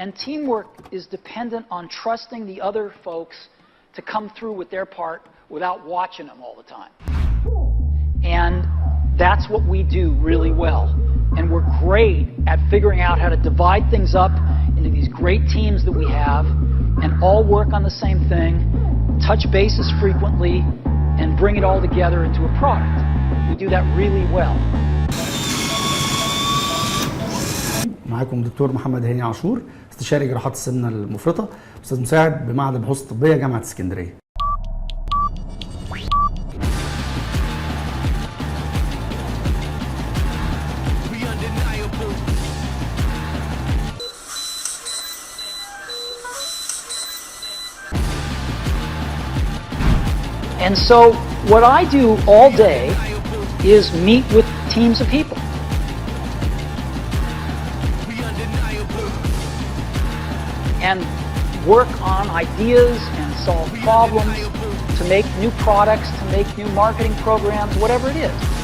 And teamwork is dependent on trusting the other folks to come through with their part without watching them all the time. And that's what we do really well. And we're great at figuring out how to divide things up into these great teams that we have and all work on the same thing, touch bases frequently, and bring it all together into a product. We do that really well. معاكم الدكتور محمد هاني عاشور، استشاري جراحات السمنة المفرطة، أستاذ مساعد بمعهد البحوث الطبية جامعة اسكندرية. And so what I do all day is meet with teams of people. And work on ideas and solve problems to make new products, to make new marketing programs, whatever it is.